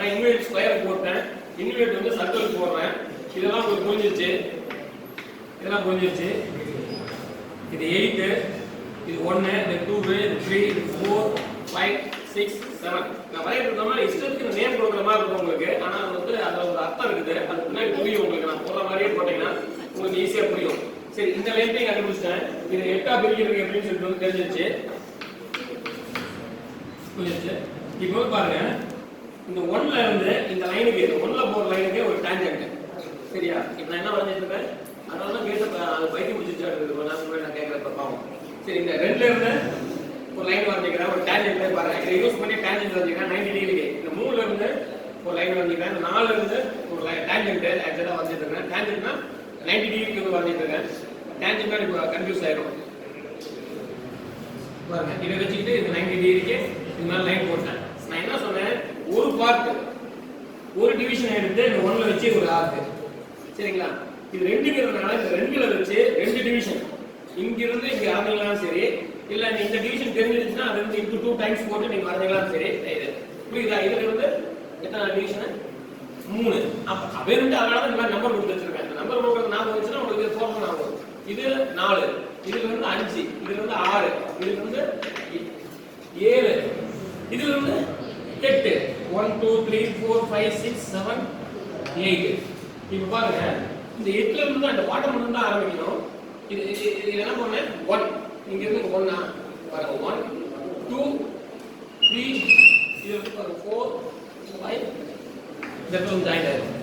நான் invert square போட்டேன், invert வந்து சர்க்கிள் போடுறேன். இதெல்லாம் உங்களுக்கு புரிஞ்சிருச்சு. இது 8, இது 1, இது 2, இது 3, இது 4, 5, 6, 7. நான் வரையறது மாதிரி இஷ்டத்துக்கு நேம் கொடுக்குற மாதிரி இருக்கும் உங்களுக்கு. ஆனா வந்து அதுல ஒரு அர்த்தம் இருக்குது. அது பின்னாடி புரியும் உங்களுக்கு. நான் போடுற மாதிரியே போட்டீங்கன்னா உங்களுக்கு ஈஸியா புரியும். சரி, இந்த லென்த்தையும் கண்டுபிடிச்சிட்டேன். இது 8ஆ பிரிக்கிறது எப்படின்னு சொல்லிட்டு வந்து தெரிஞ்சிருச்சு. இப்போ பாருங்க, இந்த 1ல இருந்து இந்த லைனுக்கு, இந்த 1ல போற லைனுக்கு ஒரு டான்ஜென்ட். சரியா? இப்போ நான் என்ன வரைஞ்சிட்டு இருக்கேன், அதனால கேட்ட அது பைக்கு முடிச்சிட்டு இருக்கு. நான் கேட்கறப்ப பாவம். சரி, இந்த 2ல இருந்து ஒரு லைன் வரைஞ்சிக்கிறேன், ஒரு டான்ஜென்ட் பாருங்க. இதை யூஸ் பண்ணி டான்ஜென்ட் வரைஞ்சிக்கிறேன் 90 டிகிரிக்கு. இந்த 3ல இருந்து ஒரு லைன் வரைஞ்சிக்கிறேன். இந்த 4ல இருந்து ஒரு டான்ஜென்ட் ஆக்சுவலா வரைஞ்சிட்டு இருக்கேன். டான்ஜென்ட்னா 90 டிகிரிக்கு வரைஞ்சிட்டு இருக்கேன். டான்ஜென்ட்னா இப்போ கன்ஃபியூஸ் ஆயிடும் பாருங்க. இதை வச்சுக்கிட்டு இந்த 90 டிகிரிக்கு இந்த மாதிரி லைன் போட்டேன். நான் என்ன சொன்னேன், ஒரு பார்ட் ஒரு டிவிஷன் எடுத்து இந்த 1ல வச்சு ஒரு ஆர்க். சரிங்களா? இது 2ங்கிறதுனால இந்த 2ல வச்சு 2 டிவிஷன் இங்க இருந்து இங்க ஆரம்பிக்கலாம். சரி, இல்ல இந்த டிவிஷன் தெரிஞ்சிருச்சுன்னா அது வந்து into 2 டைம்ஸ் போட்டு நீங்க வரையலாம். சரி, இது புரியுதா? இதுல வந்து எத்தனை டிவிஷன்? 3. அப்ப அவர்கிட்ட அதனால இந்த மாதிரி நம்பர் கொடுத்து வச்சிருக்கேன். இந்த நம்பர் கொடுக்கறது ஞாபகம் வந்துச்சுன்னா உங்களுக்கு ஃபார்முலா ஆகும். இது 4, இதுல வந்து 5, இதுல வந்து 6, இதுல வந்து 7, இதுல வந்து 8. 1 2 3 4 5 6 7 8. இப்போ பாருங்க, இந்த 8ல இருந்து அந்த பாட்டம் மட்டும் தான் ஆரம்பிக்கணும். இது என்ன பண்ணேன், 1 இங்க இருந்து 1 பாருங்க, 1 2 3 இது வந்து பாருங்க 4 5 இதெல்லாம் ஜாயின் ஆயிடும்.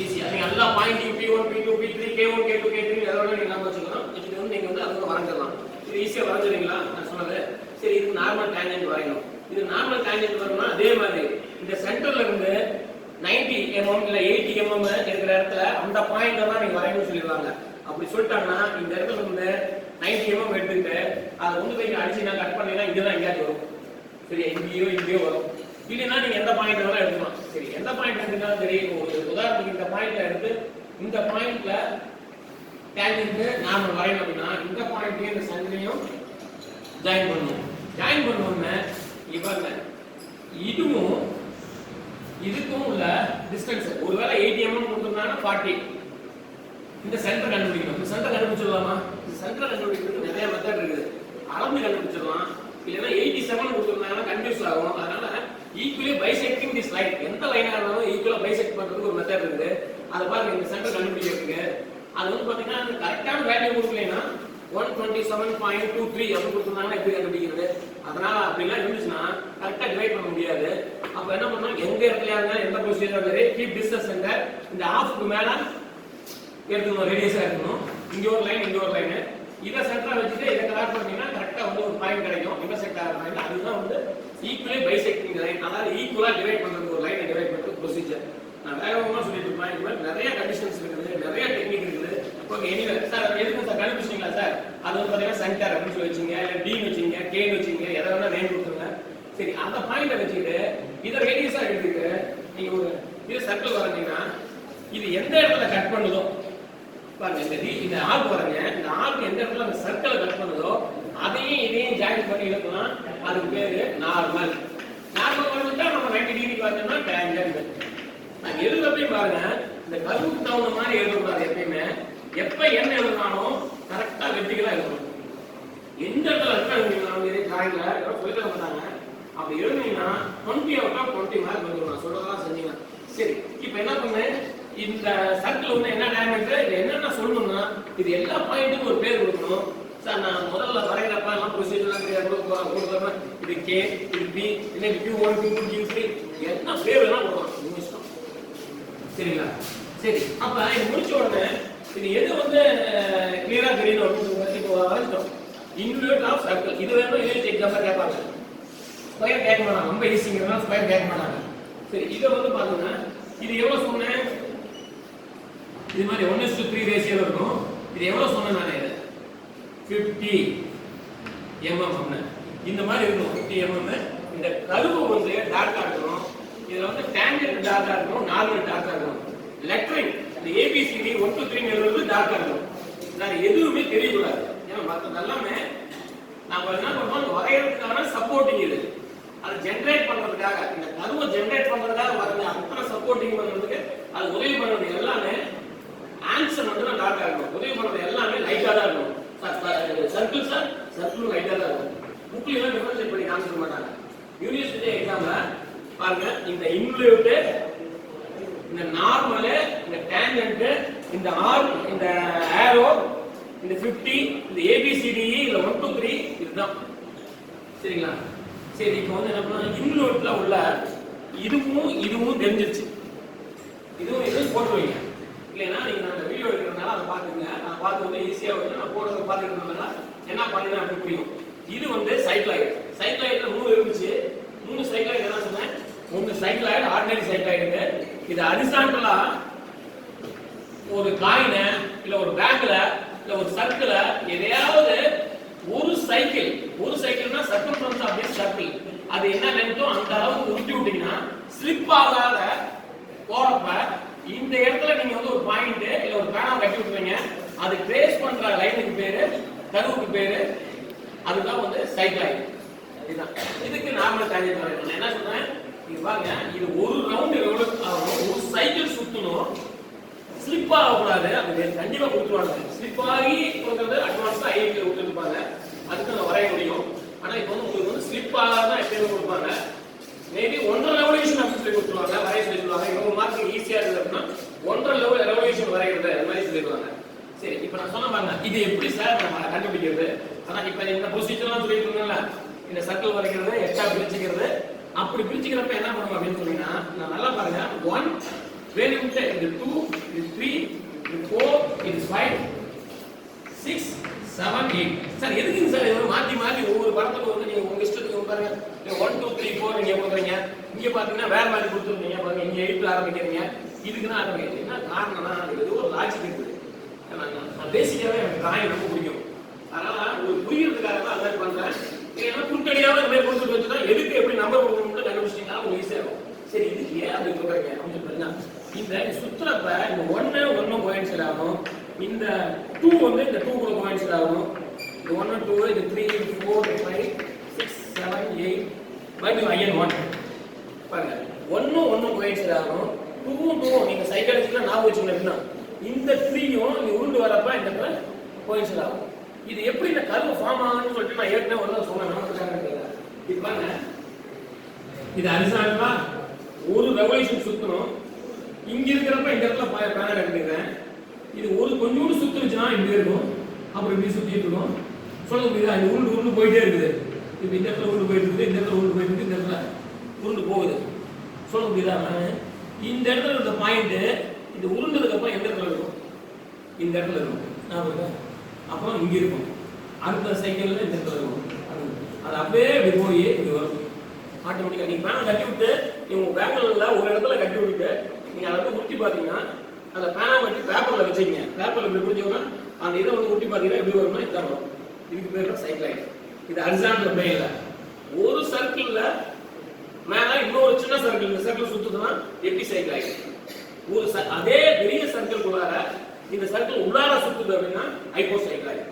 ஈஸியா நீங்க எல்லா point P1 P2 P3 K1 K2 K3 அதோட நீங்க நாம வச்சுக்கலாம். இது வந்து நீங்க வந்து அதுக்கு வரைஞ்சிடலாம். இது ஈஸியா வரைஞ்சிரீங்களா நான் சொன்னது? சரி, இது நார்மல் டான்ஜென்ட் வரையணும். இது நார்மல் டான்ஜென்ட் வரணும்னா அதே மாதிரி இந்த சென்டர்ல இருந்து 90 mm இல்ல 80 mm இருக்கிற இடத்துல அந்த பாயிண்ட தான் நீங்க வரையணும்னு சொல்லிடுவாங்க. அப்படி சொல்லிட்டாங்கன்னா இந்த இடத்துல இருந்து 90 mm எடுத்துட்டு அதை வந்து போய் அடிச்சு கட் பண்ணீங்கன்னா இங்கதான் எங்கேயாச்சும் வரும். சரி, இங்கேயோ வரும். இல்லைன்னா நீங்க எந்த பாயிண்ட் வேணா எடுக்கலாம். சரி, எந்த பாயிண்ட் எடுத்துனாலும் சரி, ஒரு உதாரணத்துக்கு இந்த பாயிண்ட்ல எடுத்து இந்த பாயிண்ட்ல டான்ஜென்ட் நாம வரையணும் அப்படின்னா இந்த பாயிண்ட்டையும் இந்த சென்டரையும் ஜாயின் பண்ணணும். ஜாயின் பண்ணோம்னா இவங்க இதுவும் இதுக்கும் உள்ள டிஸ்டன்ஸ் ஒருவேளை 80 mm கொடுத்துருந்தாங்கன்னா 40. இந்த சென்டர் கண்டுபிடிக்கணும். இந்த சென்டர் கண்டுபிடிச்சிடலாமா? இந்த சென்டர் கண்டுபிடிக்கிறதுக்கு நிறைய மெத்தட் இருக்குது. அளந்து கண்டுபிடிச்சிடலாம். இல்லைன்னா 87 கொடுத்துருந்தாங்கன்னா கன்ஃபியூஸ் ஆகும். அதனால ஈக்குவலி பைசெக்டிங் திஸ் லைன், எந்த லைனா இருந்தாலும் ஈக்குவலா பைசெக்ட் பண்றதுக்கு ஒரு மெத்தட் இருக்குது. அதை பாருங்க, இந்த சென்டர் கண்டுபிடிக்கிறதுக்கு அது வந்து பாத்தீங்கன்னா கரெக்டான வேல்யூ கொடுக்கலைன்னா 127.23 அப்படி கொடுத்துருந்தாங்கன்னா எப்படி கண்டுபிடிக்கிறது? அதனால அப்படிலாம் இருந்துச்சுன்னா கரெக்டா டிவைட் பண்ண முடியாது. அப்ப என்ன பண்ணணும், எங்க இடத்துல இருந்தாலும் எந்த ப்ரொசீஜர் சரி, கீப் டிஸ்டன்ஸ் சென்டர் இந்த ஆஃப்க்கு மேல எடுத்துக்கணும், ரேடியஸா எடுக்கணும். இங்க ஒரு லைன், இங்க ஒரு லைன், இதை சென்டரா வச்சுட்டு இதை கரெக்ட் பண்ணீங்கன்னா கரெக்டா வந்து ஒரு பாயிண்ட் கிடைக்கும். இன்டர்செக்ட் ஆகிற பாயிண்ட் அதுதான் வந்து ஈக்குவலி பைசெக்டிங் லைன். அதாவது ஈக்குவலா டிவைட் பண்றது ஒரு லைனை டிவைட் பண்றது ப்ரொசீஜர். நான் வேகமா சொல்லிட்டு இருப்பேன். இது மாதிரி நிறைய கண்டிஷன்ஸ் இருக்குது, நிறைய டெக்னிக் இருக்குது. ஓகே, எனிவே சார் எதுக்கு சார் கண்டுபிடிச்சிங்களா சார்? அது வந்து பாத்தீங்கன்னா சென்டர் அப்படின்னு சொல்லி வச்சுங்க, இல்லை டி வச்சுங்க, கே வச்சுங்க, எதை வேணா நேம் கொடுத்துருங்க. சரி, அந்த பாயிண்ட வச்சுக்கிட்டு இதை ரேடியஸா எடுத்துக்கிட்டு நீங்க ஒரு இது சர்க்கிள் வரைஞ்சீங்கன்னா இது எந்த இடத்துல கட் பண்ணுதோ பாருங்க, இந்த ஆர்க் வரைங்க, இந்த ஆர்க் எந்த இடத்துல அந்த சர்க்கிளை கட் பண்ணுதோ அதையும் இதையும் ஜாயின் பண்ணி எடுக்கலாம். அதுக்கு பேரு நார்மல். நார்மல் வந்துட்டா நம்ம 90 டிகிரிக்கு வந்தோம்னா டான்ஜென்ட். நான் எழுதுறப்பையும் பாருங்க, இந்த கர்வுக்கு தகுந்த மாதிரி எழுதக்கூடாது. எப்பயுமே எப்ப என்ன எழுதினாலும் கரெக்டா வெர்டிகலா எழுதணும். எந்த இடத்துல இருக்கா எழுதினாலும் டிராயிங்ல சொல்லி தர மாட்டாங்க. அப்படி எழுதினீங்கன்னா 20 out of 20 மார்க் வந்துடும். நான் சொல்றதெல்லாம் செஞ்சீங்க. சரி, இப்ப என்ன பண்ணேன், இந்த சர்க்கிள் வந்து என்ன டயமீட்டர், இது என்னென்ன சொல்லணும்னா இது எல்லா பாயிண்ட்டுக்கும் ஒரு பேர் கொடுக்கணும். சார் நான் முதல்ல வரைகிறப்ப எல்லாம் ப்ரொசீஜர்லாம் கொடுக்குறேன். இது கே, இது பி, இல்லை Q1 Q2 Q3 என்ன பேர் வேணா கொடுக்கலாம், உங்க இஷ்டம். சரிங்களா? சரி, அப்ப இது முடிச்ச உடனே இது எது வந்து கிளியரா தெரியணும் அப்படின்னு இப்போ வரைஞ்சிட்டோம். இன்வெர்ட் ஆஃப் சர்க்கிள் இது வேணும். யூனிட் எக்ஸாம்பிள் கேட்பாங்க, ஸ்கொயர் கேட்க மாட்டாங்க. ரொம்ப ஈஸிங்கிறதுனால ஸ்கொயர் கேட்க மாட்டாங்க. சரி, இதை வந்து பாத்தீங்கன்னா இது எவ்வளவு சொன்னேன், இது மாதிரி 1:3 ரேஷியோல இருக்கும். இது எவ்வளவு சொன்னேன் நான், இது 50 mm இந்த மாதிரி இருக்கும். 50 mm. இந்த கர்வ் வந்து டார்க்கா இருக்கணும். இதுல வந்து டான்ஜென்ட் டார்க்கா இருக்கணும், நார்மல் டார்க்கா இருக்கணும். லெட்டரிங் இந்த ABCD 1 to 3 எழுதுறது டார்க்கா இருக்கணும். வேற எதுவுமே தெரியக்கூடாது. ஏன்னா மற்ற எல்லாமே நாம என்ன பண்றோம், வரையறதுக்கான சப்போர்ட்டிங் இது. அதை ஜெனரேட் பண்றதுக்காக, இந்த கர்வை ஜெனரேட் பண்றதுக்காக சப்போர்ட்டிங் பண்றதுக்கு அது உதவி பண்றது எல்லாமே ஆன்சர் மட்டும் தான் டார்க்கா இருக்கும். உதவி பண்றது எல்லாமே லைட்டா தான் இருக்கும். சர்க்கிள் சார் சர்க்கிள் லைட்டா தான் இருக்கும். புக்ல எல்லாம் டிஃபரன்ஷியேட் பண்ணி காமிக்க மாட்டாங்க. யூனிவர்சிட்டி எக்ஸாம்ல பாருங்க, இந்த இன்வல்யூட், இந்த நார்மல், இந்த டேஞ்சன்ட், இந்த ஆர்க், இந்த ஏரோ, இந்த 50, இந்த ABCDE, இல்ல 1 2 3 இதுதான். சரிங்களா? சரி, இப்போ வந்து என்ன பண்ணலாம், இன்வல்யூட்ல உள்ள இதுவும் தெரிஞ்சிருச்சு. இதுவும் போட்டு வைங்க. இல்லைன்னா நீங்க அந்த வீடியோ எடுக்கிறதுனால அதை பார்த்துங்க. நான் பார்த்து வந்து ஈஸியா வந்து நான் போடுறத பார்த்துட்டு இருந்ததுனால என்ன பண்ணுறேன் அப்படி புரியும். இது வந்து சைக்ளாய்டு. சைக்ளாய்டுல 3 இருந்துச்சு. 3 சைக்ளாய்டு என்ன சொன்னேன்? 1 சைக்ளாய்டு ஆர்டினரி சைக்ளாய்டு. இது ஹரிசாண்டலா ஒரு காயின இல்ல ஒரு பேங்க்ல இல்ல ஒரு சர்க்கிள எதையாவது ஒரு சைக்கிள்னா சர்க்கம்ஃபரன்ஸ் ஆஃப் திஸ் சர்க்கிள் அது என்ன லென்த்தோ அந்த அளவுக்கு உருட்டி விட்டீங்கன்னா ஸ்லிப் ஆகாத போறப்ப இந்த இடத்துல நீங்க வந்து ஒரு பாயிண்ட் இல்ல ஒரு பேனா கட்டி விட்டுறீங்க. அது ட்ரேஸ் பண்ற லைனுக்கு பேரு, கர்வுக்கு பேரு, அதுதான் வந்து சைக்ளாய்டு. இதுதான். இதுக்கு நார்மல் டேஞ்சன்ட் வரையணும். நான் என்ன சொல்றேன், நீங்க பாருங்க, இது ஒரு ரவுண்ட் எவ்வளவு ஆகும், ஒரு சைக்கிள் சுத்தணும், ஸ்லிப் ஆகக்கூடாது. அது கண்டிப்பா கொடுத்துருவாங்க. ஸ்லிப் ஆகி கொடுக்கறது அட்வான்ஸா ஐஐடியில் கொடுத்துருப்பாங்க. அதுக்கு நான் வரைய முடியும். ஆனா இப்போ வந்து உங்களுக்கு வந்து ஸ்லிப் ஆகாதான் எப்பயுமே கொடுப்பாங்க. மேபி 1.5 ரெவல்யூஷன் அப்படின்னு சொல்லி கொடுத்துருவாங்க, வரைய சொல்லிடுவாங்க. இவங்க மார்க்கு ஈஸியா இருக்கு அப்படின்னா 1.5 ரெவல்யூஷன் வரைகிறது அந்த மாதிரி சொல்லிடுவாங்க. சரி, இப்போ நான் சொன்ன பாருங்க, இது எப்படி சார் நம்ம கண்டுபிடிக்கிறது? ஆனா இப்ப இந்த ப்ரொசீஜர்லாம் சொல்லிட்டு இருந்தேன்ல, இந்த சர்க்கிள் வரைக்கிறது, எக்ஸ்ட்ரா பிரிச்சுக்கிறது, அப்படி பிரிச்சுக்கிறப்ப என்ன பண்ணுவோம் அப்படின்னு சொன்னீங்கன்னா, நான் நல்லா பாருங்க, 1 when you take the 2, the 3, the 4, it is 5, 6, 7, 8. Sir எதுக்குங்க சார் இது மாத்தி ஒவ்வொரு படத்துக்கு வந்து நீங்க உங்க இஷ்டத்துக்கு பாருங்க, 1 2 3 4 நீங்க போடுறீங்க. இங்க பாத்தீங்கன்னா வேற மாதிரி கொடுத்துருக்கீங்க பாருங்க. இங்க 8ல ஆரம்பிக்கிறீங்க, இதுக்கு தான் ஆரம்பிக்கிறீங்க. என்ன காரணம்னா அது ஏதோ ஒரு லாஜிக் இருக்குது. நான் பேசிக்காவே எனக்கு டிராயிங் ரொம்ப பிடிக்கும். அதனால ஒரு புரியறதுக்காக தான் அதை பண்றேன். ஏன்னா குறுக்கடியாவே இந்த மாதிரி கொடுத்துட்டு வச்சுன்னா எதுக்கு எப்படி நம்பர் கொடுக்கணும்னு கண்டுபிடிச்சிட்டீங்கன்னா உங்களுக்கு ஈஸியா இருக்கும். சரி, இதுக்கு ஏன் அப்படி சொல்றீங்க அப்படின்னு சொல்றீங்கன்னா, இந்த சுத்துறப்ப இந்த 1 கோயின்சைட் ஆகும், இந்த 2 வந்து இந்த 2 கூட கோயின்சைட் ஆகும், இந்த 1 2 இது 3 4 5 6 7 8 மறுபடியும் ஐஎன் 1 பாருங்க, 1 கோயின்சைட் ஆகும், 2 நீங்க சைக்காலஜில ஞாபகம் வச்சுக்கணும். இந்த 3யும் நீ உருண்டு வரப்ப இந்த இடத்துல கோயின்சைட் ஆகும். இது எப்படி இந்த கர்வ் ஃபார்ம் ஆகும்னு சொல்லிட்டு நான் ஏற்கனவே ஒரு சொன்னேன். இது பாருங்க, இது ஹரிசாண்டலா ஒரு ரெவல்யூஷன் சுத்தணும். இங்க இருக்கிறப்ப இந்த இடத்துல பேனா கட்டிக்கிறேன். இது ஒரு கொஞ்சோண்டு சுத்துச்சுன்னா இப்படி இருக்கும், அப்புறம் இப்படி சுத்திட்டு இருக்கும். சொல்ல முடியுதா? இது உருண்டு போயிட்டே இருக்குது. இப்போ இந்த இடத்துல உருண்டு போயிட்டு இருக்குது, இந்த இடத்துல உருண்டு போயிட்டு இருக்குது, இந்த இடத்துல உருண்டு போகுது. சொல்ல முடியுதா? இந்த இடத்துல இருக்க பாயிண்ட் இது உருண்டதுக்கு அப்புறம் எந்த இடத்துல இருக்கும்? இந்த இடத்துல இருக்கும். அப்புறம் இங்க இருக்கும். அடுத்த சைக்கிள்ல இந்த இடத்துல இருக்கும். அது அப்படியே இப்படி போய் இது வரும். ஆட்டோமேட்டிக்கா நீங்க பேனா கட்டி விட்டு உங்க பேங்கில் ஒரு இடத்துல கட்டி விட்டு நீங்க அதை வந்து உருட்டி பாத்தீங்கன்னா, அந்த பேனா வச்சு பேப்பர்ல வச்சுக்கீங்க. பேப்பர்ல இப்படி பிடிச்சோம்னா அந்த இதை வந்து உருட்டி பாத்தீங்கன்னா எப்படி வரும்னா இதான் வரும். இதுக்கு பேர் தான் சைக்ளாய்டு. இது ஹரிசாண்டல் பிளேன்ல ஒரு சர்க்கிள்ல மேல இன்னொரு சின்ன சர்க்கிள், இந்த சர்க்கிள் சுத்துதுன்னா எப்படி சைக்ளாய்டு. ஒரு அதே பெரிய சர்க்கிள்குள்ளார இந்த சர்க்கிள் உள்ளார சுத்துது அப்படின்னா ஹைப்போசைக்ளாய்டு.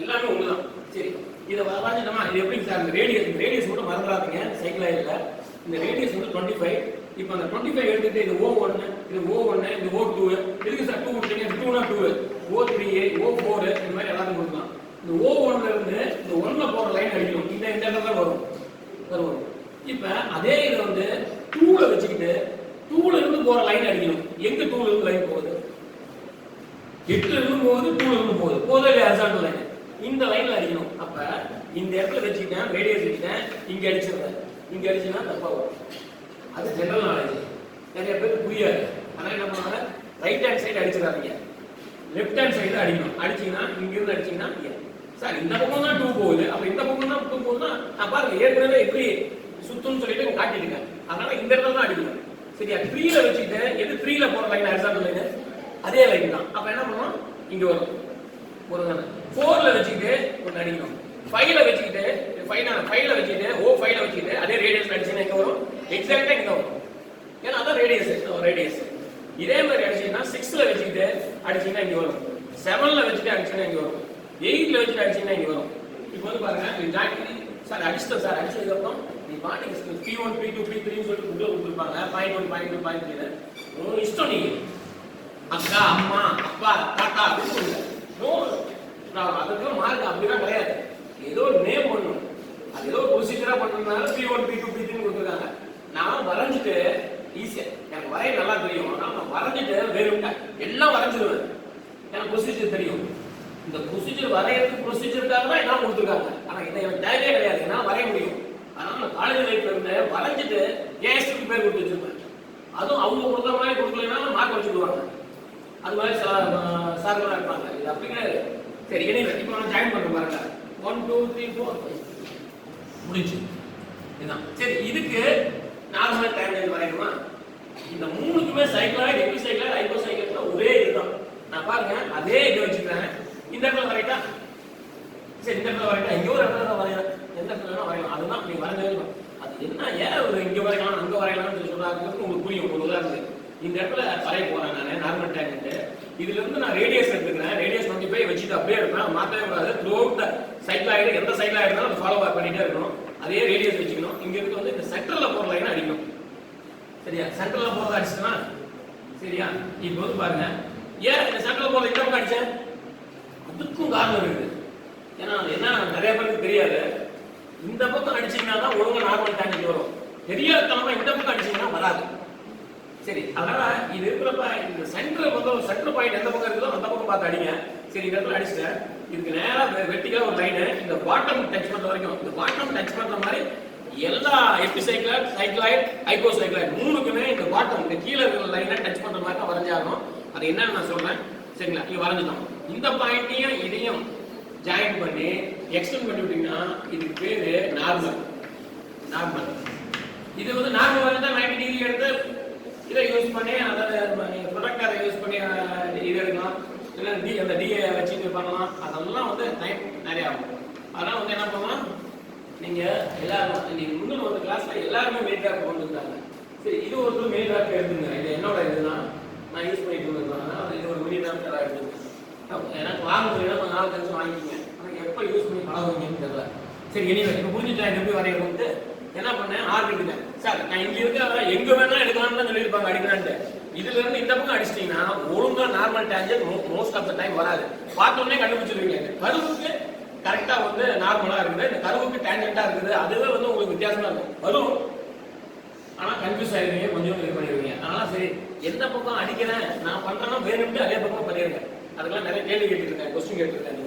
எல்லாமே ஒண்ணுதான். சரி, இதை வரைஞ்சிட்டோமா? இது எப்படி சார்? இந்த ரேடியஸ் மட்டும் மறந்துடாதீங்க. சைக்ளாய்டுல இந்த ரேடியஸ் வந்து 25. இப்போ அந்த 25 எடுத்துட்டு இது O1, இது O1, இது O2. எதுக்கு சார் 2 விட்டீங்க? 2னா 2, O3, O4 இந்த மாதிரி எல்லாத்தையும் கொடுக்கலாம். இந்த O1ல இருந்து இந்த 1ல போற லைன் அடிக்கணும். இந்த இடத்துல வரும். இப்போ அதே இதை வந்து 2ல வச்சுக்கிட்டு 2ல இருந்து போற லைன் அடிக்கணும். எங்க 2ல இருந்து லைன் போகுது? 8ல இருந்து போகுது, 2ல இருந்து போகுது. போதே ஹரிசாண்டல் லைன் இந்த லைன்ல அடிக்கணும். அப்ப இந்த இடத்துல வச்சுக்கிட்டேன், ரேடியஸ் வச்சுக்கிட்டேன், இங்க அடிச்சிருந்தேன். இங்க அடிச்சுன்னா தப்பா வரும். அது ஜெனரல் நாலேஜ். நிறைய பேருக்கு புரியாது. ஆனா என்ன பண்ணுவாங்க, ரைட் ஹேண்ட் சைடு அடிச்சிடாதீங்க, லெஃப்ட் ஹேண்ட் சைடு அடிக்கணும். அடிச்சீங்கன்னா இங்க இருந்து அடிச்சீங்கன்னா சார் இந்த பக்கம் தான் 2 போகுது, அப்ப இந்த பக்கம் தான் 2 போகுதுன்னா நான் பாருங்க ஏற்கனவே எப்படி சுத்துன்னு சொல்லிட்டு காட்டிட்டுருக்கேன். அதனால இந்த இடத்துல தான் அடிக்கணும். சரியா? 3ல வச்சுக்கிட்டு எது 3ல போற லைன் ஹரிசாண்டல் லைன் அதே லைன் தான். அப்ப என்ன பண்ணுவோம், இங்க வரும் ஒரு 4ல வச்சுக்கிட்டு ஒன்று அடிக்கணும். 5ல வச்சுக்கிட்டு 5ல வச்சுக்கிட்டு O5ல வச்சுக்கிட்டு அதே ரேடியஸ் அடிச்சுன்னா எங்க வரும்? எக்ஸாக்டா இங்க வரும். ஏன்னா அதான் ரேடியஸ். இதே மாதிரி அடிச்சீங்கன்னா 6ல வச்சுக்கிட்டு அடிச்சீங்கன்னா இங்க வரும். 7ல வச்சுட்டு அடிச்சீங்கன்னா இங்க வரும். 8ல வச்சுட்டு அடிச்சீங்கன்னா இங்க வரும். இப்போ வந்து பாருங்க, நீ ஜாயின் பண்ணி சார் அடிச்சிட்டோம் சார். அடிச்சதுக்கு அப்புறம் நீ பாட்டிக்கு P1 P2 P3 சொல்லிட்டு உள்ள கொடுத்துருப்பாங்க. 0.1 0.2 0.3 உன் இஷ்டம். நீங்க அக்கா, அம்மா, அப்பா, தாத்தா அப்படின்னு சொல்லுங்க. அதுக்கு மார்க் அப்படிலாம் கிடையாது. ஏதோ ஒரு நேம் பண்ணணும். அது ஏதோ ப்ரொசீஜரா பண்றதுனால P1 P2 P3 கொடுத்துருக்காங்க. நான் வரைஞ்சிட்டு ஈஸியா, எனக்கு வரைய நல்லா தெரியும். நான் வரைஞ்சிட்டு வேணும்ட்டா எல்லாம் வரைஞ்சிருவேன். எனக்கு ப்ரொசீஜர் தெரியும். இந்த ப்ரொசீஜர் வரையறதுக்கு ப்ரொசீஜருக்காக தான் எல்லாம் கொடுத்துருக்காங்க. ஆனா இதை எனக்கு தேவையே கிடையாது. என்னால் வரைய முடியும். அதனால நான் காலேஜ் லைஃப்ல இருந்து வரைஞ்சிட்டு கேஸ்டுக்கு பேர் கொடுத்து வச்சிருப்பேன். அதுவும் அவங்க கொடுக்குற மாதிரி கொடுக்கலன்னா மார்க் வச்சுக்குவாங்க. அது மாதிரி சார்களாக இருப்பாங்க. இது அப்படி கிடையாது. சரி, எனிவே இப்போ நான் ஜாயின் பண்ணுறேன் பாருங்க. 1 2 3 4 முடிஞ்சு. இதுதான். சரி, இதுக்கு நார்மல் டைம் வரையணுமா? இந்த மூணுக்குமே சைக்கிளாய்டு, எபிசைக்கிளாய்டு, ஹைபோசைக்கிளாய்டு ஒரே இதுதான். நான் பாருங்க அதே இது வச்சுக்கிறேன். இந்த இடத்துல வரைட்டா, சரி இந்த இடத்துல வரைட்டா, இங்க ஒரு இடத்துல வரையலாம், எந்த இடத்துல வேணா வரையலாம். அதுதான் நீங்க வரைஞ்சது. அது என்ன ஏன் ஒரு இங்க வரையலாம் அங்க வரையலாம்னு சொல்றாங்க உங்களுக்கு புரியும். ஒரு உதாரணத்துக்கு இந்த இடத்துல வரைய போறேன் நான் நார்மல் டைம்ட்டு. இதுல இருந்து நான் ரேடியஸ் எடுத்துக்கிறேன். ரேடியஸ் 25 வச்சுட்டு அப்படியே இருப்பேன். மாற்றவே கூடாது. த்ரூஅவுட் சைக்கிளாய்டு எந்த சைக்கிளாக இருந்தாலும் அதை ஃபாலோ பண்ணிட்டே இருக்கணும். அதே ரேடியஸ் வச்சுக்கணும். இங்க இருக்கு வந்து இந்த சென்டர்ல போற லைன் அடிக்கணும். சரியா? சென்டர்ல போறத அடிச்சுனா சரியா? இப்போ வந்து பாருங்க, ஏன் இந்த சென்டர்ல போறது இந்த பக்கம் அடிச்சேன்? அதுக்கும் காரணம் இருக்குது. ஏன்னா என்ன நிறைய பேருக்கு தெரியாது. இந்த பக்கம் அடிச்சீங்கன்னா தான் ஒழுங்கா நார்மல் டைமுக்கு வரும். தெரியாதனமா இந்த பக்கம் அடிச்சீங்கன்னா வராது. சரி, அதனால இது இருக்கிறப்ப இந்த சென்டர் வந்து சென்டர் பாயிண்ட் எந்த பக்கம் இருக்குதோ அந்த பக்கம் பார்த்து அடிங்க. சரி, இந்த இடத்துல அடிச்சுட்டேன். இதுக்கு நேரா வெர்டிகலா ஒரு லைன் இந்த பாட்டம் டச் பண்ற வரைக்கும், இந்த பாட்டம் டச் பண்ற மாதிரி எல்லா எபிசைக்கிளாய்டு, சைக்கிளாய்டு, ஹைபோசைக்கிளாய்டு மூணுக்குமே இந்த பாட்டம் இந்த கீழே இருக்கிற லைனை டச் பண்ற மாதிரி தான் வரைஞ்சாகணும். அது என்னன்னு நான் சொல்றேன். சரிங்களா? இங்க வரைஞ்சிட்டோம். இந்த பாயிண்ட்டையும் இதையும் ஜாயின் பண்ணி எக்ஸ்டெண்ட் பண்ணி விட்டீங்கன்னா இதுக்கு பேரு நார்மல். நார்மல் இது வந்து நார்மல் வந்து 90 டிகிரி எடுத்து இதை யூஸ் பண்ணி, அதாவது ப்ரொடக்டரை யூஸ் பண்ணி இது எடுக்கலாம். இல்லை அந்த டிஏ வச்சுட்டு பண்ணலாம். அதெல்லாம் வந்து டைம் நிறைய ஆகும். அதெல்லாம் வந்து என்ன பண்ணலாம், நீங்க எல்லாரும் நீங்க முன்னாடி ஒரு கிளாஸ்ல எல்லாருமே மெயின் ட்ராக் கொண்டு வந்தாங்க. சரி, இது ஒரு மெயின் ட்ராக் எடுத்துங்க. இது என்னோட இதுதான் நான் யூஸ் பண்ணிட்டு இருந்தேன். இது ஒரு மினி ட்ராக் எல்லாம் எடுத்துங்க. எனக்கு வாங்க முடியும், கொஞ்சம் நாள் கழிச்சு வாங்கிக்கிங்க. ஆனால் எப்போ யூஸ் பண்ணி பழகுவீங்கன்னு தெரியல. சரி, எனிவே இப்போ புரிஞ்சுட்டா எப்படி வரையணும்ட்டு என்ன பண்ணேன், ஆரம்பிக்கிட்டேன். சார் நான் இங்க இருக்க எங்க வேணா எடுக்கலாம்னு தான் சொல்லியிருப்பாங்க அடிக்கலான்ட்டு. இதுல இருந்து இந்த பக்கம் அடிச்சிட்டீங்கன்னா ஒழுங்கா normal danger most of the time வராது. பார்த்தோன்னே கண்டுபிடிச்சிருவீங்க. கருவுக்கு கரெக்டா வந்து நார்மலா இருக்குது, இந்த கருவுக்கு டேஞ்சென்டா இருக்குது. அதுவே வந்து உங்களுக்கு வித்தியாசமா இருக்கும். வரும், ஆனா கன்ஃபியூஸ் ஆயிருவீங்க, கொஞ்சம் இது பண்ணிடுவீங்க. அதனால சரி, எந்த பக்கம் அடிக்கிறேன் நான் பண்றேன்னா வேணும்ட்டு அதே பக்கம் பண்ணிருக்கேன். அதுக்கெல்லாம் நிறைய கேள்வி கேட்டுருக்கேன், கொஸ்டின் கேட்டுருக்கேன்.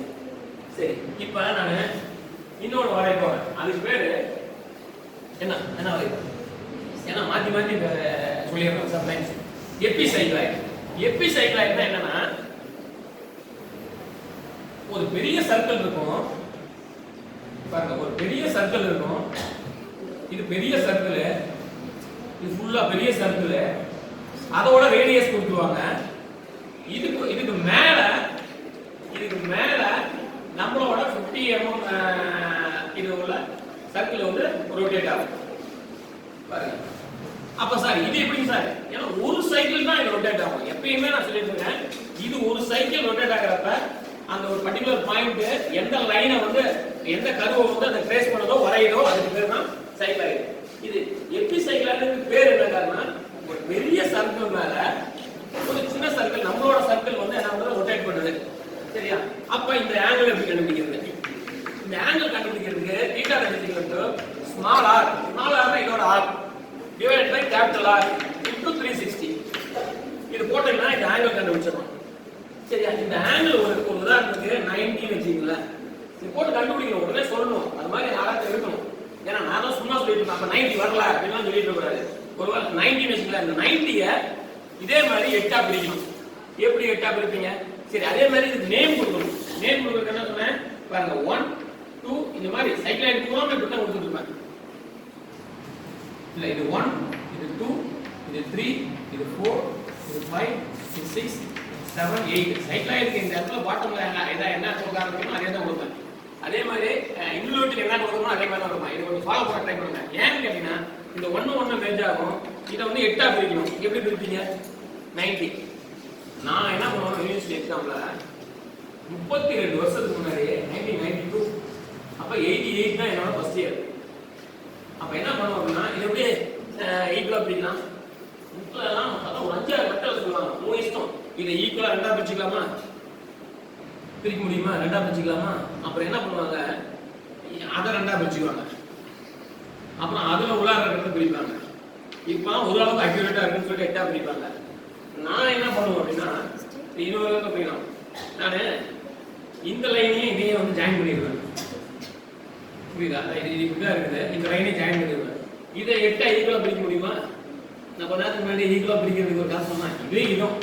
சரி, இப்ப நான் இன்னொரு வரைய போறேன். அதுக்கு பேரு என்ன என்ன வரைய, ஏன்னா மாத்தி மாத்தி சொல்லிடுறேன் சம்டைம்ஸ். எபிசைக்கிளாய்டு. எபிசைக்கிளாய்டு என்னன்னா ஒரு பெரிய சர்க்கிள் இருக்கும் பாருங்க, ஒரு பெரிய சர்க்கிள் இருக்கும். இது பெரிய சர்க்கிள், இது ஃபுல்லா பெரிய சர்க்கிள். அதோட ரேடியஸ் கொடுத்துருவாங்க. இதுக்கு மேல நம்மளோட 50 mm இது உள்ள சர்க்கிள் வந்து ரொட்டேட் ஆகும் பாருங்க. அப்ப சார் இது எப்படி சார்? ஏன்னா ஒரு சைக்கிள் தான் இது ரொட்டேட் ஆகும். எப்பயுமே நான் சொல்லிட்டு இருக்கேன், இது ஒரு சைக்கிள் ரொட்டேட் ஆகிறப்ப அந்த ஒரு பர்டிகுலர் பாயிண்ட் எந்த லைனை வந்து எந்த கர்வை வந்து அதை ட்ரேஸ் பண்ணதோ வரையுதோ அதுக்கு பேர் தான் சைக்கிளாய்டு. இது எபிசைக்கிளாய்டுக்கு பேர் என்ன காரணம், ஒரு பெரிய சர்க்கிள் மேல ஒரு சின்ன சர்க்கிள் நம்மளோட சர்க்கிள் வந்து என்ன பண்றது, ரொட்டேட் பண்ணுது. சரியா? அப்ப இந்த ஆங்கிள் எப்படி கண்டுபிடிக்கிறது? இந்த ஆங்கிள் கண்டுபிடிக்கிறதுக்கு தீட்டா கண்டுபிடிக்கிறது ஸ்மால் ஆர். ஸ்மால் ஆர்னா இதோட R divided by capital R into 360. இது போட்டீங்கன்னா இந்த ஆங்கிள் கண்டுபிடிச்சிடலாம். சரியா? இந்த ஆங்கிள் ஒரு உதாரணத்துக்கு 90 வச்சுக்கீங்களேன். இது போட்டு கண்டுபிடிக்கணும், உடனே சொல்லணும். அது மாதிரி ஆராய்ச்சி இருக்கணும். ஏன்னா நான் தான் சும்மா சொல்லிட்டு இருக்கேன், அப்ப 90 வரல அப்படின்லாம் சொல்லிட்டு கூடாது. ஒருவேளை 90 வச்சுக்கலாம், இந்த 90ய இதே மாதிரி 8ஆ பிரிக்கணும். எப்படி 8ஆ பிரிப்பீங்க? சரி, அதே மாதிரி இதுக்கு நேம் கொடுக்கணும். நேம் கொடுக்கறது என்ன சொன்னேன் பாருங்க, 1 2 இந்த மாதிரி சைக்கிளாய்டு பூராமே இப்படி தான் கொடுத்துருப்பாங்க. இல்ல இது 1 இது 2 இது 3 இது 4 இது 5 இது 6 7 8 சைக்கிளாய்டுக்கு இந்த இடத்துல பாட்டம்ல என்ன கொடுக்க ஆரம்பிக்கணும் அதே தான் கொடுப்பேன். அதே மாதிரி இன்வெர்ட்டுக்கு என்ன கொடுக்கணும் அதே மாதிரி தான் கொடுப்பேன். இது கொஞ்சம் ஃபாலோ பண்ண ட்ரை பண்ணுங்க. ஏன்னு கேட்டீங்கன்னா இந்த 1 மேட்ச் ஆகும். இதை வந்து 8ஆ பிரிக்கணும். எப்படி பிரிப்பீங்க? 90. நான் என்ன பண்ணுவேன், யூனிவர்சிட்டி எக்ஸாம்ல 32 வருஷத்துக்கு முன்னாடி 1992 அப்ப 88 தான் என்னோட ஃபர்ஸ்ட் இயர். அப்ப என்ன பண்ணுவோம் அப்படின்னா இது அப்படியே 8ல பிரிக்கலாம். புக்லலாம் அதான் ஒரு 5-6 மெத்தட் சொல்லுவாங்க. உங்க இஷ்டம். இதை ஈக்குவலா ரெண்டா பிரிச்சுக்கலாமா, பிரிக்க முடியுமா, ரெண்டா பிரிச்சுக்கலாமா. அப்புறம் என்ன பண்ணுவாங்க, அதை ரெண்டா பிரிச்சுக்குவாங்க. அப்புறம் அதுல உள்ளார இருக்கிறத பிரிப்பாங்க. இப்போ ஓரளவுக்கு அக்யூரேட்டா இருக்குன்னு சொல்லிட்டு 8ஆ பிரிப்பாங்க. நான் என்ன பண்ணுவேன் அப்படின்னா, இன்னொரு போயிடும், நான் இந்த லைனையும் இதையும் வந்து ஜாயின் பண்ணிடுவேன். புரியுதா, இது இப்படிதான் இருக்குது, இந்த லைனை ஜாயின் பண்ணிடுவேன். இதை 8ஆ ஈக்குவலா பிரிக்க முடியுமா. நான் கொஞ்ச நேரத்துக்கு முன்னாடி ஈக்குவலா பிரிக்கிறதுக்கு ஒரு காசு சொன்னா, இதே இதுவும்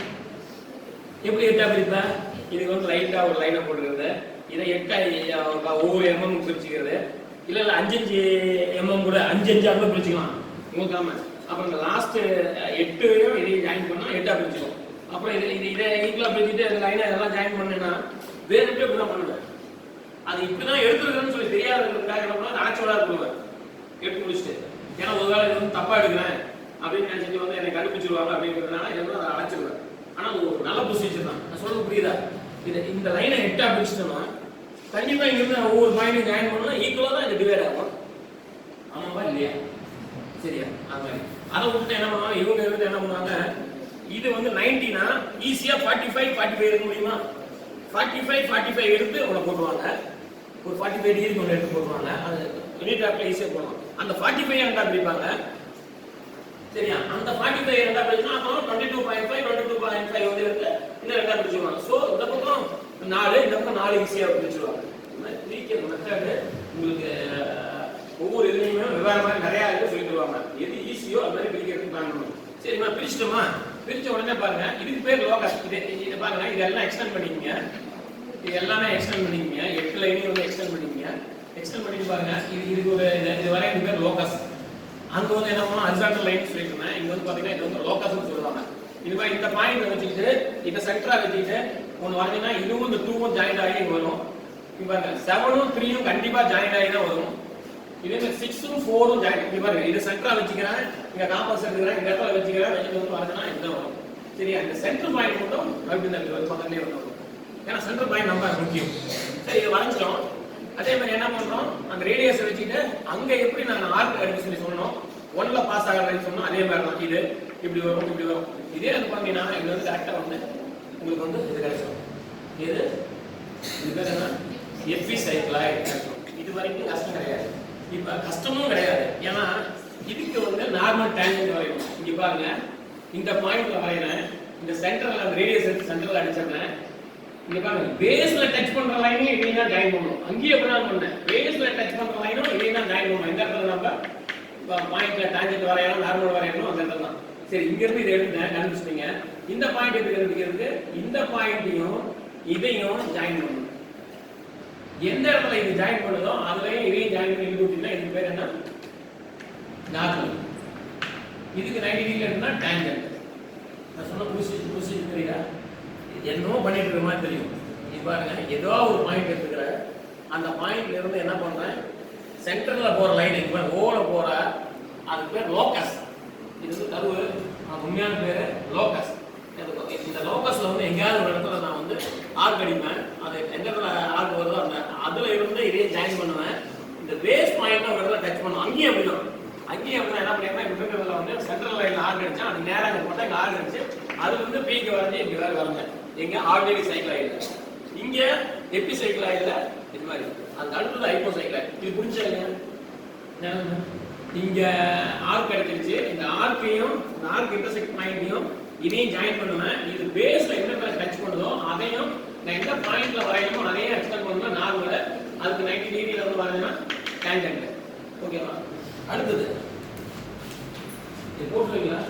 எப்படி 8ஆ பிரிப்பேன். இதுக்கு வந்து லைட்டா ஒரு லைனை போட்டுக்கிறது, இதை 8ஆ ஒவ்வொரு எம்எம் பிரிச்சுக்கிறது. இல்ல 5 எம்எம் கூட 5 கூட பிரிச்சுக்கலாம் உங்களுக்கு. அப்புறம் இந்த லாஸ்ட் 8ஐயும் இதையும் ஜாயின் பண்ணா 8ஆ பிரிச்சுக்கும். அப்புறம் இதை ஈக்குவலா பிரிச்சுட்டு அந்த லைனை இதெல்லாம் ஜாயின் பண்ணேன்னா வேறு இப்படிதான் பண்ணுவேன். அது இப்படிதான் எடுத்துருக்கேன்னு சொல்லி தெரியாதுக்காக என்ன பண்ணுவேன், அழைச்சோடா போடுவேன் எடுத்து முடிச்சுட்டு. ஏன்னா ஒரு வேளை இது வந்து தப்பா எடுக்கிறேன் அப்படின்னு நினைச்சிட்டு வந்து என்னை கண்டுபிடிச்சிருவாங்க அப்படிங்கிறதுனால இதை வந்து அதை அழைச்சிருவேன். ஆனா அது ஒரு நல்ல ப்ரொசீஜர் தான். நான் சொல்றது புரியுதா. இந்த லைனை 8ஆ பிரிச்சுட்டோம்னா கண்டிப்பா இங்க இருந்து ஒவ்வொரு பாயிண்டையும் ஜாயின் பண்ணா ஈக்குவலா தான் இது டிவைட் ஆகும். ஆமாவா இல்லையா, சரியா. அது மாதிரி அதை விட்டுட்டு என்ன பண்ணுவாங்க, இவங்க இருந்து என்ன பண்ணுவாங்க, இது வந்து 90னா ஈஸியா 45 எடுக்க முடியுமா. 45 எடுத்து உங்களை போட்டுவாங்க, ஒரு 45 டிகிரி கொண்டு எடுத்து போட்டுவாங்க. அது யூனிட் ஈஸியா போடுவாங்க. அந்த 45 ரெண்டா பிரிப்பாங்க, சரியா. அந்த 45 ரெண்டா பிரிச்சுனா அப்புறம் 22.5 வந்து எடுத்து இந்த ரெண்டா பிரிச்சுவாங்க. ஸோ இந்த பக்கம் 4, இந்த பக்கம் 4 ஈஸியா பிரிச்சுருவாங்க. பிரிக்கிற மெத்தடு உங்களுக்கு ஒவ்வொரு இதுலையுமே வெவ்வேறு மாதிரி நிறைய இருக்கு சொல்லி தருவாங்க. எது ஈஸியோ அது மாதிரி பிரிக்கிறதுக்கு பிளான் பண்ணணும். சரிம்மா, பிரிச்சிட்டோமா. பிரிச்ச உடனே பாருங்க, இதுக்கு பேர் லோகஸ். இதை பாருங்க, இதெல்லாம் எக்ஸ்டெண்ட் பண்ணிக்கங்க. இது எல்லாமே எக்ஸ்டெண்ட் பண்ணிக்கங்க. 8 லைனையும் வந்து எக்ஸ்டெண்ட் பண்ணிக்கங்க. எக்ஸ்டெண்ட் பண்ணிட்டு பாருங்க, இதுக்கு ஒரு இது வரை இது பேர் லோகஸ். அங்க வந்து என்ன பண்ணுவோம், ஹரிசாண்டல் லைன் சொல்லிட்டு இங்க வந்து பாத்தீங்கன்னா இது வந்து லோகஸ்னு சொல்லுவாங்க. இது மாதிரி இந்த பாயிண்ட் வச்சுக்கிட்டு இதை சென்டரா வச்சுக்கிட்டு ஒன்று வரைஞ்சிங்கன்னா இதுவும் இந்த 2வும் ஜாயின் ஆகி வரும். இங்க பாருங்க 7ம் 3யும் கண்டிப்பா ஜாயின் ஆகி தான் வரும். இதே மாதிரி 6ம் 4ம் ஜாயின். இங்க பாருங்க, இது சென்டரா வச்சுக்கிறேன், இங்க காம்பஸ் எடுக்கிறேன், இந்த இடத்துல வச்சுக்கிறேன், வச்சுட்டு வந்து வரைஞ்சினா இதுதான் வரும். சரியா. இந்த சென்டர் பாயிண்ட் மட்டும் அப்படி தான் பக்கத்துலேயே வரும். ஏன்னா சென்டர் பாயிண்ட் நம்ம முக்கியம். சரி, இதை வரைஞ்சிட்டோம். அதே மாதிரி என்ன பண்றோம், அந்த ரேடியஸை வச்சுட்டு அங்க எப்படி நான் ஆர்க் எடுக்க சொல்லி சொன்னோம், 1ல பாஸ் ஆகிறதுன்னு சொன்னோம். அதே மாதிரி தான் இது இப்படி வரும், இப்படி வரும். இதே இது பண்ணீங்கன்னா இது வந்து கரெக்டா வந்து உங்களுக்கு வந்து இது கிடைச்சிடும். இது பேர் என்ன, எஃபி சைக்கிளாய்டு கிடைச்சிடும். இது வரைக்கும் கஷ்டம் கிடையாது, இப்ப கஷ்டமும் கிடையாது. ஏன்னா இதுக்கு வந்து நார்மல் டேஞ்சன்ட் வரையணும். இங்க பாருங்க, இந்த பாயிண்ட்ல வரையறேன், இந்த சென்டர்ல அந்த ரேடியஸ் எடுத்து சென்டர்ல அடிச்சிடுறேன். இங்க பாருங்க, பேஸ்ல டச் பண்ற லைனையும் இதையும் தான் ஜாயின் பண்ணணும். அங்கேயே அப்படிதான் பண்ணேன், பேஸ்ல டச் பண்ற லைனும் இதையும் தான் ஜாயின் பண்ணணும். இந்த இடத்துல நம்ம பாயிண்ட்ல டான்ஜென்ட் வரையணும், நார்மல் வரையணும், அந்த இடத்துல தான். சரி, இங்க இருந்து இதை எடுத்து கண்டுபிடிச்சிட்டீங்க. இந்த பாயிண்ட் எப்படி கண்டுபிடிக்கிறது, இந்த பாயிண்ட்டையும் இதையும் ஜாயின் பண்ணணும். எந்த இடத்துல இது ஜாயின் பண்ணுதோ அதுலயும் இதையும் ஜாயின் பண்ணி விட்டுட்டீங்கன்னா இதுக்கு பேர் என்ன, நார்மல். இதுக்கு 90 டிகிரி இருந்தா டான்ஜென்ட். நான் சொன்ன புரிச்சு தெரியுதா. என்னமோ பண்ணிட்டு இருக்க மாதிரி தெரியும். இது பாருங்க, ஏதோ ஒரு பாயிண்ட் எடுத்துக்கிற, அந்த பாயிண்ட்ல இருந்து என்ன பண்றேன், சென்டர்ல போற லைன் இப்ப ஓல போற, அதுக்கு பேர் லோகஸ். இது வந்து கருவு, உண்மையான பேரு லோகஸ். இந்த லோகஸ்ல வந்து எங்கேயாவது ஒரு இடத்துல நான் வந்து ஆர்க் அடிப்பேன். அது எந்த இடத்துல ஆர்க் வருதோ அந்த அதுல இருந்து இதையும் ஜாயின் பண்ணுவேன். இந்த பேஸ் பாயிண்ட் ஒரு இடத்துல டச் பண்ணும். அங்கேயும் அப்படிதான், அங்கேயும் அப்படிதான் என்ன பண்ணிருக்கேன், இப்ப இருக்கிறதுல வந்து சென்ட்ரல் லைன்ல ஆர்க் அடிச்சா அது நேரம் இங்க போட்டா இங்க ஆர்க் அடிச்சு அது வந்து பீக்கு வரைஞ்சி இப்படி வேற வரைஞ்சேன். எங்க ஆர்டினரி சைக்கிள் ஆயிடுல, இங்க எபி சைக்கிள் ஆயிடுல, இது மாதிரி. அந்த அடுத்தது ஹைப்போ சைக்கிள். இது புரிஞ்சா இல்லையா. இங்க ஆர்க் கிடைச்சிருச்சு, இந்த ஆர்க்கையும் இந்த ஆர்க் இன்டர்செக்ட் பாயிண்டையும் இதையும் ஜாயின் பண்ணுவேன். இது பேஸ்ல என்ன டச் பண்ணுதோ அதையும் நான் எந்த பாயிண்ட்ல வரையணுமோ அதையும் எக்ஸ்டெண்ட் பண்ணுவேன். நார்மல் அதுக்கு 90 டிகிரில வந்து வரைஞ்சா டான்ஜென்ட். ஓகேவா. அடுத்தது இது போட்டுருக்கீங்களா.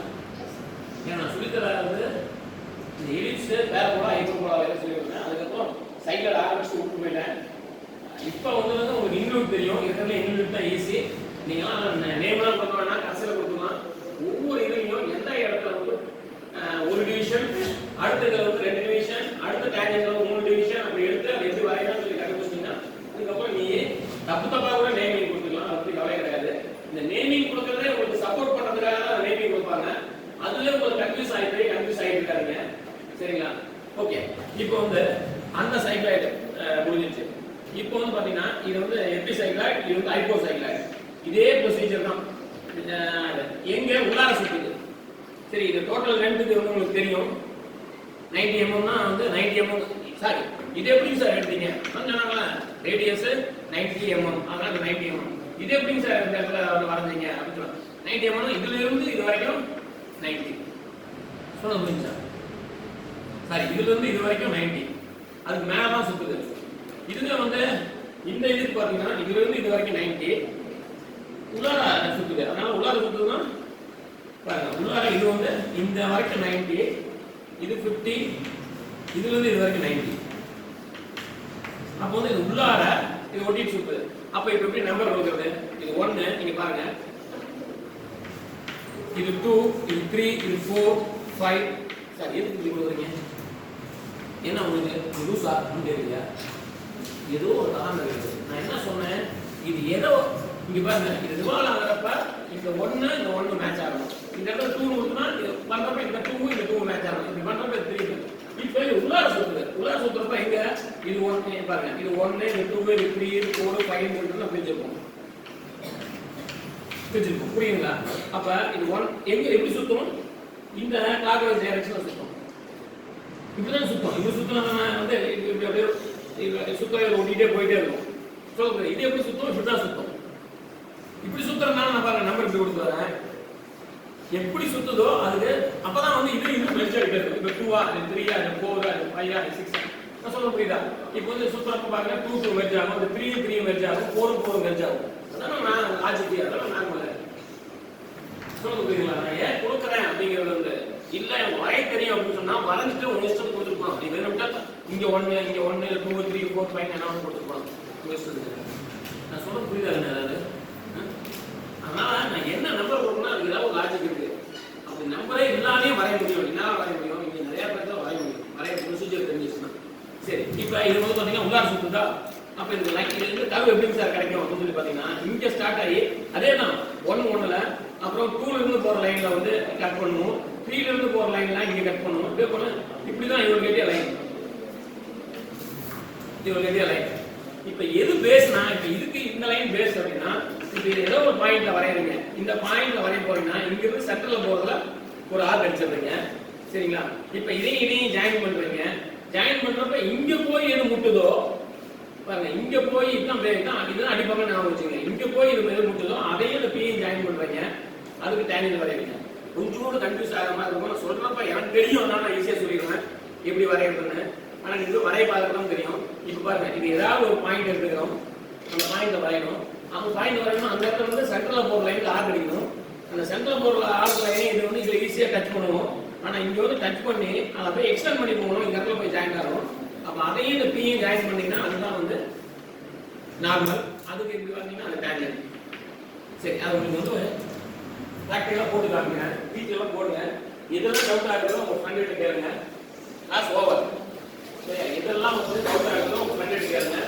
ஏன்னா நான் சொல்லித்தராது இந்த எலிப்ஸ் பேரபோலா ஹைப்பர்போலா வேற சொல்லியிருந்தேன். அதுக்கப்புறம் சைக்கிள் ஆரம்பிச்சு விட்டு போயிட்டேன். இப்போ வந்து உங்களுக்கு இன்க்ளூட் தெரியும். இருக்கிறதுல இன்க்ளூட் தான் ஈஸி. நீங்களாம் நேம்லாம் பண்ண வேணா, கடைசியில் கொடுத்துக்கலாம். ஒவ்வொரு இதுலையும் எந்த இடத்துல வந்து ஒரு டிவிஷன், அடுத்ததுல வந்து 2 டிவிஷன், அடுத்த டேஞ்சன்ட்ல 3 டிவிஷன் அப்படி எடுத்து அதை எப்படி வரையணும்னு சொல்லி கண்டுபிடிச்சிங்கன்னா அதுக்கப்புறம் நீ தப்பா கூட நேமிங் கொடுத்துக்கலாம். அது பத்தி கவலை கிடையாது. இந்த நேமிங் கொடுக்கறதே உங்களுக்கு சப்போர்ட் பண்றதுக்காக தான் நேமிங் கொடுப்பாங்க. அதுல உங்களுக்கு கன்ஃபியூஸ் ஆகிட்டு இருக்காங்க. சரிங்களா. ஓகே, இப்போ வந்து அந்த சைக்கிளாய்டு முடிஞ்சிருச்சு. இப்போ வந்து பாத்தீங்கன்னா இது வந்து எபி சைக்கிளாய்டு, இது வந்து ஹைப்போ சைக்கிளாய்டு. இதே ப்ரொசீஜர் தான். எங்க உள்ளார சுத்துது, சரி, இது டோட்டல் லென்த்துக்கு வந்து உங்களுக்கு தெரியும் 90 mm னா வந்து 90 mm. சாரி, இது எப்படி சார் எடுத்தீங்க சொன்னாங்களா? ரேடியஸ் 90 mm, அதனால 90 mm. இது எப்படி சார் இந்த இடத்துல வந்து வரைஞ்சீங்க அப்படின்னு சொல்லுவாங்க. 90 mm இதுல இருந்து இது வரைக்கும் 90 சொல்ல முடியுங்க சார்? சாரி, இதுல இருந்து இது வரைக்கும் 90, அதுக்கு மேல தான் சுத்துது. இதுல வந்து இந்த இதுக்கு பாத்தீங்கன்னா இதுல இருந்து இது வரைக்கும் 90 உள்ளார சுத்துது. அதனால உள்ளார சுத்துதுன்னா பாருங்க, உள்ளார இது வந்து இந்த வரைக்கும் 90, இது 50, இதுல இருந்து இது வரைக்கும் 90. அப்போ வந்து இது உள்ளார இது ஒட்டிட்டு சுத்துது. அப்ப இப்ப எப்படி நம்பர் கொடுக்கிறது? இது 1 நீங்க பாருங்க, இது 2, இது 3, இது 4, 5. சார் எதுக்கு இப்படி கொடுக்குறீங்க? என்ன உங்களுக்கு லூசா தெரியல? ஏதோ ஒரு காரணம் இருக்குது. நான் என்ன சொன்னேன், இது ஏதோ இங்க பாருங்க, இது ரிவால்வ் ஆகிறப்ப இந்த 1 இந்த 1 மேட்ச் ஆகணும். இந்த இடத்துல 2 கொடுத்தா இது பண்றப்ப இந்த 2 இந்த 2 மேட்ச் ஆகணும். இப்படி பண்றப்ப 3. இப்போ இது உள்ளார சுத்துது. உள்ளார சுத்துறப்ப எங்க இது 1 பாருங்க, இது 1 இது 2 இது 3 இது 4 5 இருக்குன்னு பிரிச்சிருப்போம். புரியுங்களா? அப்ப இது 1 எங்க எப்படி சுத்தும்? இந்த கிளாக்வைஸ் டைரக்ஷன்ல சுத்தும். இப்படிதான் சுத்தும். இது சுத்தினா வந்து இப்படி அப்படியே சுத்தவே ஓட்டிட்டே போயிட்டே இருக்கும். சொல்லுங்க, இது எப்படி சுத்தும்? இப்படிதான் சுத்தும். இப்படி சுத்துறதுனால நான் பாருங்க நம்பர் இப்படி கொடுத்து வரேன். எப்படி சுத்துதோ அதுக்கு அப்பதான் வந்து இது இன்னும் மெர்ஜ் ஆகிட்டு இருக்கு. இப்போ 2 இது 3 இது 4 இது 5 இது 6. நான் சொல்ல புரியுதா? இப்போ வந்து சுத்துறப்ப பாருங்க 2 மெர்ஜ் ஆகும், அது 3 மெர்ஜ் ஆகும், 4 மெர்ஜ் ஆகும். அதான் நான் லாஜிக், அதெல்லாம் நார்மல். சொல்ல புரியுங்களா? நான் ஏன் கொடுக்குறேன் அப்படிங்கிறது வந்து இல்ல வரைய தெரியும் அப்படின்னு சொன்னா வரைஞ்சிட்டு உங்க இஷ்டம் கொடுத்துருப்பான். நீ வேணும்ட்டா இங்க 1 இங்க 1 2 3 4 5 என்ன கொடுத்துருப்பான் உங்க இஷ்டத்துக்கு. நான் சொல்ல புரியுதா? அதாவது அதனால நான் என்ன நம்பர் கொடுக்கணும், அதுக்கு ஏதாவது ஒரு லாஜிக் இருக்கு. அப்படி நம்பரே இல்லாமே வரைய முடியும். என்ன வரைய முடியும்? இங்க நிறைய பேர் தான் வரைய முடியும். வரைய ப்ரொசீஜர் தெரிஞ்சிச்சுன்னா சரி. இப்போ இது வந்து பாத்தீங்கன்னா உள்ளார சுத்துதா? அப்ப இந்த லைன் இது கர்வ் எப்படி சார் கிடைக்கும் அப்படின்னு சொல்லி பாத்தீங்கன்னா இங்க ஸ்டார்ட் ஆகி அதே தான் 1 அப்புறம் 2ல இருந்து போற லைன்ல வந்து கட் பண்ணுவோம், 3ல இருந்து போற லைன்லாம் இங்க கட் பண்ணுவோம். இதே போல இப்படிதான் இவர் கட்டிய லைன், இவர் கட்டிய லைன். இப்ப எது பேஸ்னா, இப்ப இதுக்கு இந்த லைன் பேஸ் அப்படின்னா இப்ப ஏதோ ஒரு பாயிண்ட்ல வரையறீங்க. இந்த பாயிண்ட்ல வரைய போறீங்கன்னா இங்க இருந்து சென்டர்ல போறதுல ஒரு ஆர்க் அடிச்சிடுறீங்க. சரிங்களா? இப்ப இதையும் ஜாயின் பண்றீங்க. ஜாயின் பண்றப்ப இங்க போய் எது முட்டுதோ பாருங்க, இங்க போய் இதுதான் இதுதான் அடிப்பாங்க ஞாபகம் வச்சுங்க. இங்க போய் இது எது முட்டுதோ அதையும் இந்த பியும் ஜாயின் பண்றீங்க. அதுக்கு டேனியல் வரையறீங்க. கொஞ்சோடு கன்ஃபியூஸ் ஆகிற மாதிரி இருக்கும். நான் சொல்றப்ப எனக்கு தெரியும், அதனால நான் ஈஸியா சொல்லிடுவேன் எப்படி வரையறதுன்னு. ஆனா நீங்க வரைய பார்க்கறதும் தெரியும். இப்ப பாருங்க, இது ஏதாவது ஒரு பாயிண்ட் எடுத்துக்கிறோம், அந்த பாயிண்ட வரையணும். அந்த பாயிண்ட் வரையணும், அந்த இடத்துல வந்து சென்டர்ல போற லைன்ல ஆர்க் அடிக்கணும். அந்த சென்டர்ல போற ஆர்க் லைன் இது வந்து இதுல ஈஸியா டச் பண்ணுவோம். ஆனா இங்க வந்து டச் பண்ணி அதை போய் எக்ஸ்டெண்ட் பண்ணி போகணும். இந்த இடத்துல போய் ஜாயின் ஆகும். அப்ப அதையும் இந்த பியும் ஜாயின் பண்ணீங்கன்னா அதுதான் வந்து நார்மல். அதுக்கு இப்படி வந்தீங்கன்னா அது டேஞ்சன். சரி, அது உங்களுக்கு வந்து ப்ராக்டிக்கலா போட்டு காமிங்க, வீட்டிலலாம் போடுங்க. இதெல்லாம் டவுட் ஆகுதோ உங்க ஃப்ரெண்ட் கிட்ட கேளுங்க. Class over. சரி, இதெல்லாம் வந்து டவுட் ஆகுதோ உங்க ஃப்ரெண்ட் கிட்ட கேளுங்க.